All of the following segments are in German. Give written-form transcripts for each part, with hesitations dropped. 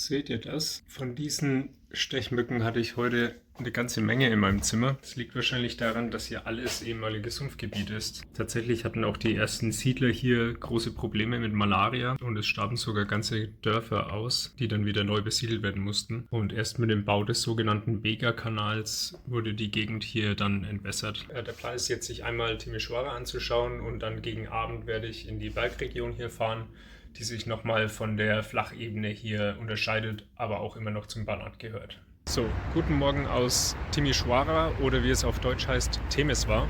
Seht ihr das? Von diesen Stechmücken hatte ich heute eine ganze Menge in meinem Zimmer. Das liegt wahrscheinlich daran, dass hier alles ehemaliges Sumpfgebiet ist. Tatsächlich hatten auch die ersten Siedler hier große Probleme mit Malaria und es starben sogar ganze Dörfer aus, die dann wieder neu besiedelt werden mussten. Und erst mit dem Bau des sogenannten Bega-Kanals wurde die Gegend hier dann entwässert. Der Plan ist jetzt, sich einmal Timișoara anzuschauen und dann gegen Abend werde ich in die Bergregion hier fahren, die sich nochmal von der Flachebene hier unterscheidet, aber auch immer noch zum Banat gehört. So, guten Morgen aus Timișoara oder wie es auf Deutsch heißt, Temeswar.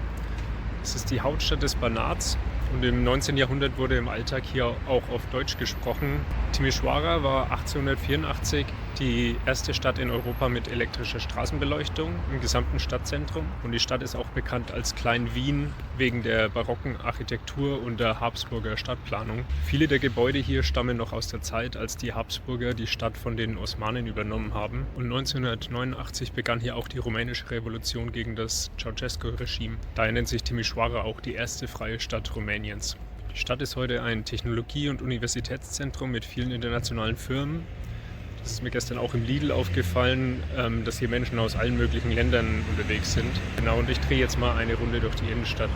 Es ist die Hauptstadt des Banats und im 19. Jahrhundert wurde im Alltag hier auch auf Deutsch gesprochen. Timișoara war 1884 die erste Stadt in Europa mit elektrischer Straßenbeleuchtung im gesamten Stadtzentrum. Und die Stadt ist auch bekannt als Klein-Wien wegen der barocken Architektur und der Habsburger Stadtplanung. Viele der Gebäude hier stammen noch aus der Zeit, als die Habsburger die Stadt von den Osmanen übernommen haben. Und 1989 begann hier auch die rumänische Revolution gegen das Ceausescu-Regime. Daher nennt sich Timișoara auch die erste freie Stadt Rumäniens. Die Stadt ist heute ein Technologie- und Universitätszentrum mit vielen internationalen Firmen. Das ist mir gestern auch im Lidl aufgefallen, dass hier Menschen aus allen möglichen Ländern unterwegs sind. Genau, und ich drehe jetzt mal eine Runde durch die Innenstadt.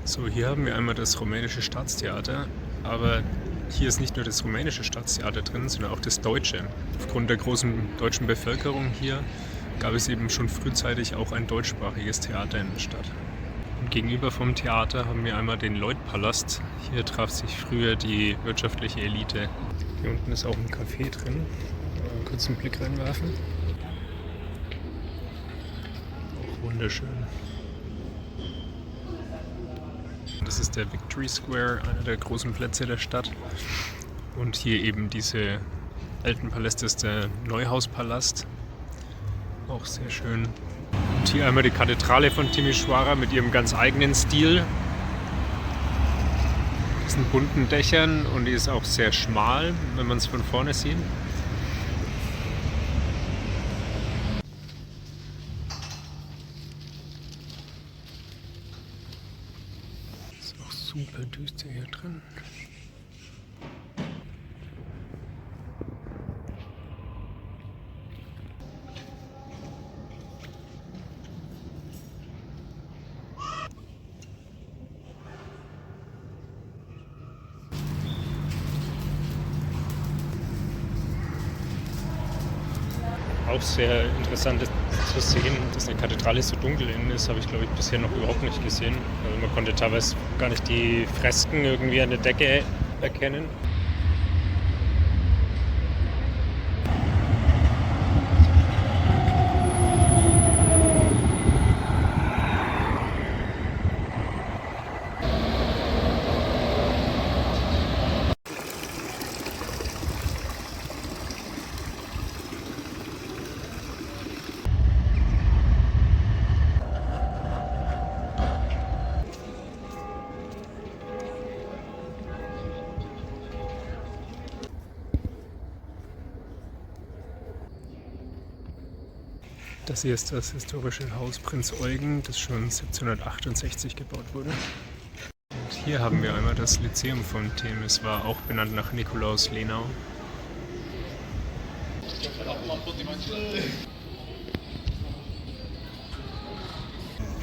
So, hier haben wir einmal das rumänische Staatstheater, aber hier ist nicht nur das rumänische Staatstheater drin, sondern auch das deutsche. Aufgrund der großen deutschen Bevölkerung hier gab es eben schon frühzeitig auch ein deutschsprachiges Theater in der Stadt. Und gegenüber vom Theater haben wir einmal den Lloydpalast. Hier traf sich früher die wirtschaftliche Elite. Hier unten ist auch ein Café drin. Kurz einen Blick reinwerfen. Auch wunderschön. Das ist der Victory Square, einer der großen Plätze der Stadt. Und hier eben diese alten Paläste ist der Neuhauspalast. Auch sehr schön. Und hier einmal die Kathedrale von Timișoara mit ihrem ganz eigenen Stil. Diesen bunten Dächern und die ist auch sehr schmal, wenn man es von vorne sieht. Ist auch super düster hier drin. Auch sehr interessant zu sehen, dass eine Kathedrale so dunkel innen ist, habe ich glaube ich bisher noch überhaupt nicht gesehen. Also man konnte teilweise gar nicht die Fresken irgendwie an der Decke erkennen. Das hier ist das historische Haus Prinz Eugen, das schon 1768 gebaut wurde. Und hier haben wir einmal das Lyzeum von Temeswar, auch benannt nach Nikolaus Lenau.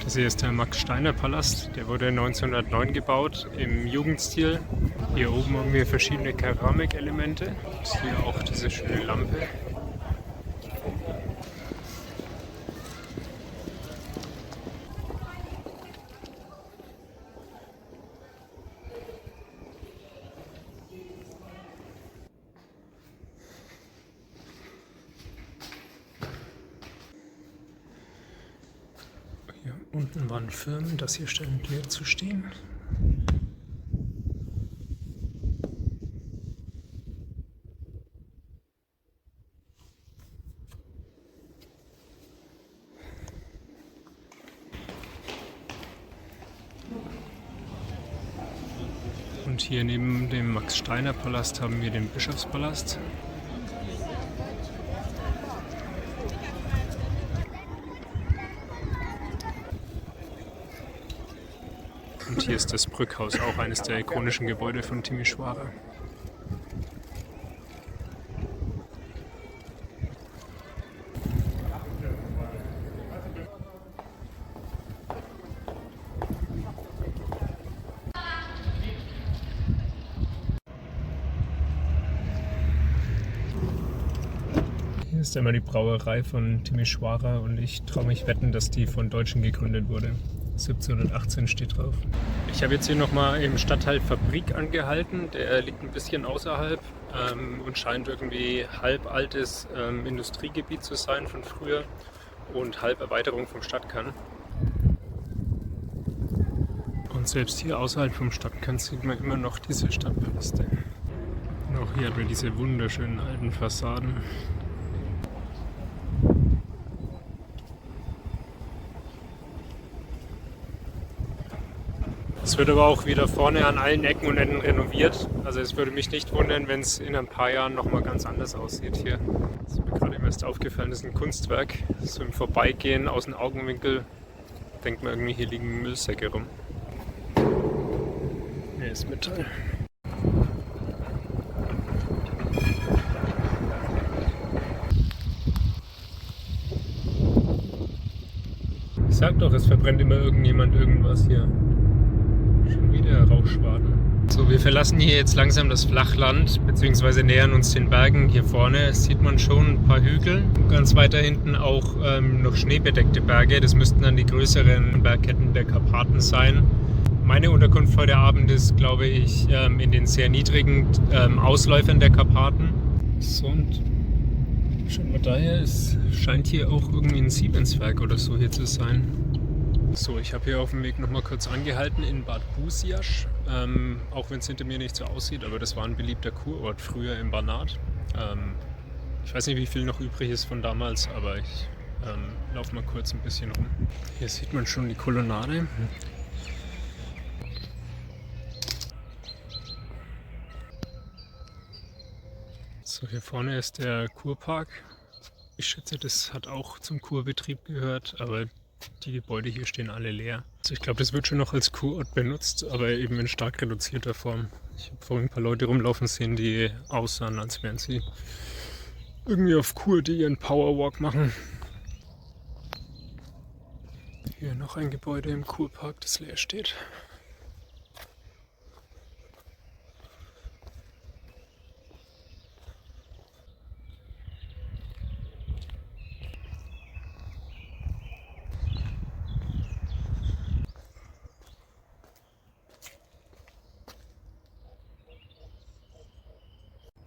Das hier ist der Max-Steiner-Palast, der wurde 1909 gebaut im Jugendstil. Hier oben haben wir verschiedene Keramikelemente. Hier auch diese schöne Lampe. Hier unten waren Firmen, das hier scheint leer zu stehen. Und hier neben dem Max-Steiner-Palast haben wir den Bischofspalast. Und hier ist das Brückhaus, auch eines der ikonischen Gebäude von Timișoara. ist einmal die Brauerei von Timișoara und ich traue mich wetten, dass die von Deutschen gegründet wurde. 1718 steht drauf. Ich habe jetzt hier nochmal im Stadtteil Fabrik angehalten. Der liegt ein bisschen außerhalb und scheint irgendwie halb altes Industriegebiet zu sein von früher und halb Erweiterung vom Stadtkern. Und selbst hier außerhalb vom Stadtkern sieht man immer noch diese Stadtpaläste. Und auch hier hat man diese wunderschönen alten Fassaden. Es wird aber auch wieder vorne an allen Ecken und Enden renoviert. Also es würde mich nicht wundern, wenn es in ein paar Jahren nochmal ganz anders aussieht hier. Das ist mir gerade erst aufgefallen, das ist ein Kunstwerk. So im Vorbeigehen aus dem Augenwinkel denkt man irgendwie, hier liegen Müllsäcke rum. Hier ist Metall. Ich sag doch, es verbrennt immer irgendjemand irgendwas hier. Schon wieder Rauchschwaden. So, wir verlassen hier jetzt langsam das Flachland, beziehungsweise nähern uns den Bergen. Hier vorne sieht man schon ein paar Hügel. Ganz weiter hinten auch noch schneebedeckte Berge. Das müssten dann die größeren Bergketten der Karpaten sein. Meine Unterkunft heute Abend ist, glaube ich, in den sehr niedrigen Ausläufern der Karpaten. So, und schaut mal daher, es scheint hier auch irgendwie ein Siemenswerk oder so hier zu sein. So, ich habe hier auf dem Weg nochmal kurz angehalten in Bad Buziasz, auch wenn es hinter mir nicht so aussieht, aber das war ein beliebter Kurort früher im Banat. Ich weiß nicht, wie viel noch übrig ist von damals, aber ich laufe mal kurz ein bisschen rum. Hier sieht man schon die Kolonnade. So, hier vorne ist der Kurpark. Ich schätze, das hat auch zum Kurbetrieb gehört, aber die Gebäude hier stehen alle leer. Also ich glaube, das wird schon noch als Kurort benutzt, aber eben in stark reduzierter Form. Ich habe vorhin ein paar Leute rumlaufen sehen, die aussahen, als wären sie irgendwie auf Kur, die ihren Powerwalk machen. Hier noch ein Gebäude im Kurpark, das leer steht.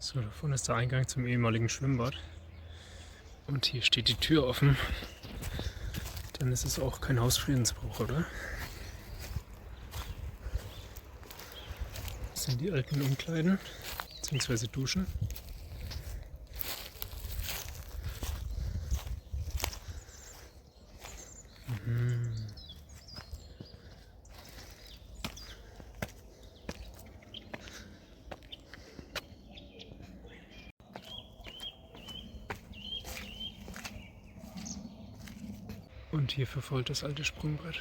So, davon ist der Eingang zum ehemaligen Schwimmbad. Und hier steht die Tür offen. Dann ist es auch kein Hausfriedensbruch, oder? Das sind die alten Umkleiden, bzw. Duschen. Und hier verfolgt das alte Sprungbrett.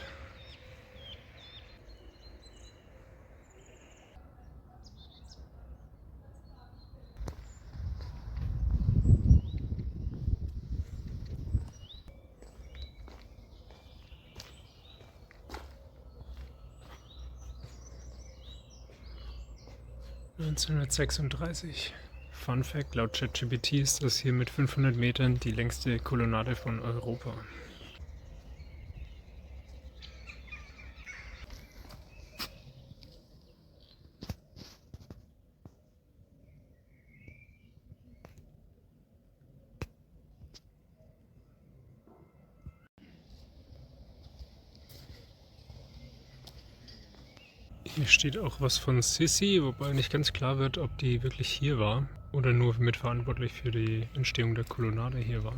(1936). Fun Fact: Laut ChatGPT ist das hier mit 500 Metern die längste Kolonnade von Europa. Hier steht auch was von Sissi, wobei nicht ganz klar wird, ob die wirklich hier war oder nur mitverantwortlich für die Entstehung der Kolonnade hier war.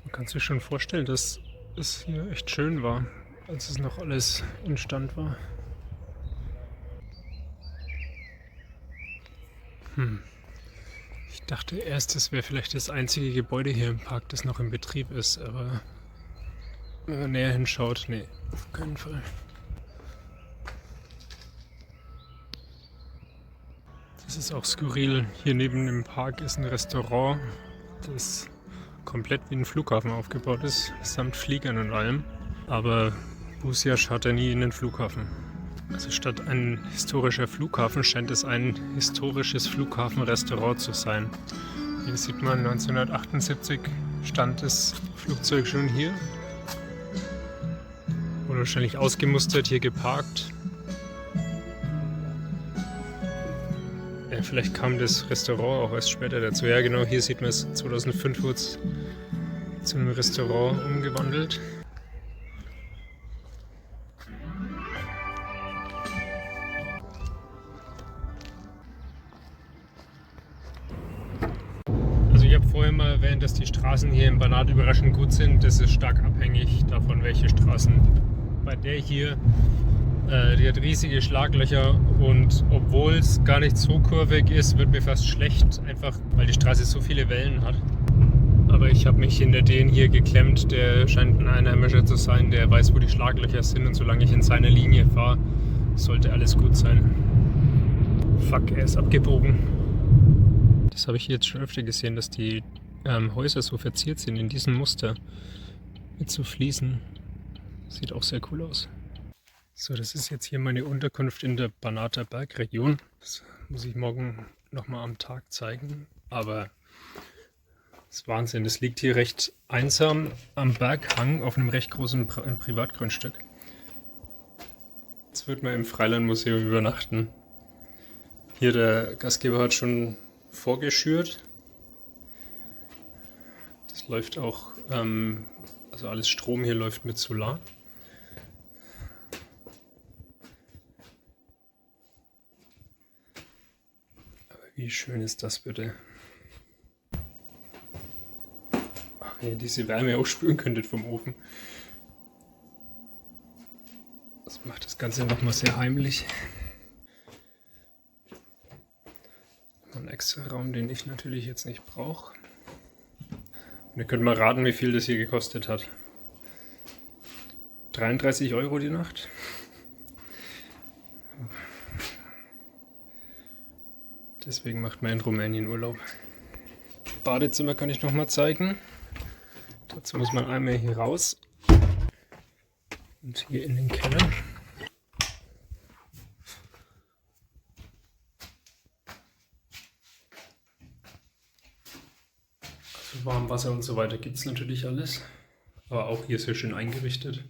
Man kann sich schon vorstellen, dass es hier echt schön war, als es noch alles instand war. Ich dachte erst, das wäre vielleicht das einzige Gebäude hier im Park, das noch in Betrieb ist, aber wenn man näher hinschaut, nee, auf keinen Fall. Das ist auch skurril. Hier neben dem Park ist ein Restaurant, das komplett wie ein Flughafen aufgebaut ist, samt Fliegern und allem. Aber Busiasz hatte nie einen Flughafen. Also statt ein historischer Flughafen scheint es ein historisches Flughafenrestaurant zu sein. Hier sieht man, 1978 stand das Flugzeug schon hier. Wurde wahrscheinlich ausgemustert, hier geparkt. Ja, vielleicht kam das Restaurant auch erst später dazu. Ja genau, hier sieht man es, 2005 wurde es zu einem Restaurant umgewandelt. Also ich habe vorher mal erwähnt, dass die Straßen hier im Banat überraschend gut sind. Das ist stark abhängig davon, welche Straßen. Bei der hier, die hat riesige Schlaglöcher und obwohl es gar nicht so kurvig ist, wird mir fast schlecht, einfach weil die Straße so viele Wellen hat. Aber ich habe mich hinter den hier geklemmt, der scheint ein Einheimischer zu sein, der weiß, wo die Schlaglöcher sind und solange ich in seiner Linie fahre, sollte alles gut sein. Fuck, er ist abgebogen. Das habe ich jetzt schon öfter gesehen, dass die Häuser so verziert sind in diesem Muster mit so Fliesen. Sieht auch sehr cool aus. So, das ist jetzt hier meine Unterkunft in der Banater Bergregion. Das muss ich morgen nochmal am Tag zeigen. Aber das ist Wahnsinn. Das liegt hier recht einsam am Berghang auf einem recht großen Privatgrundstück. Jetzt wird man im Freilandmuseum übernachten. Hier der Gastgeber hat schon vorgeschürt. Das läuft auch, also alles Strom hier läuft mit Solar. Aber wie schön ist das bitte? Ach, wenn ihr diese Wärme auch spüren könntet vom Ofen. Das macht das Ganze nochmal sehr heimlich. Ein extra Raum, den ich natürlich jetzt nicht brauche. Und ihr könnt mal raten, wie viel das hier gekostet hat. 33 € die Nacht. Deswegen macht man in Rumänien Urlaub. Badezimmer kann ich noch mal zeigen. Dazu muss man einmal hier raus und hier in den Keller. Also Warmwasser und so weiter gibt es natürlich alles. Aber auch hier sehr schön eingerichtet.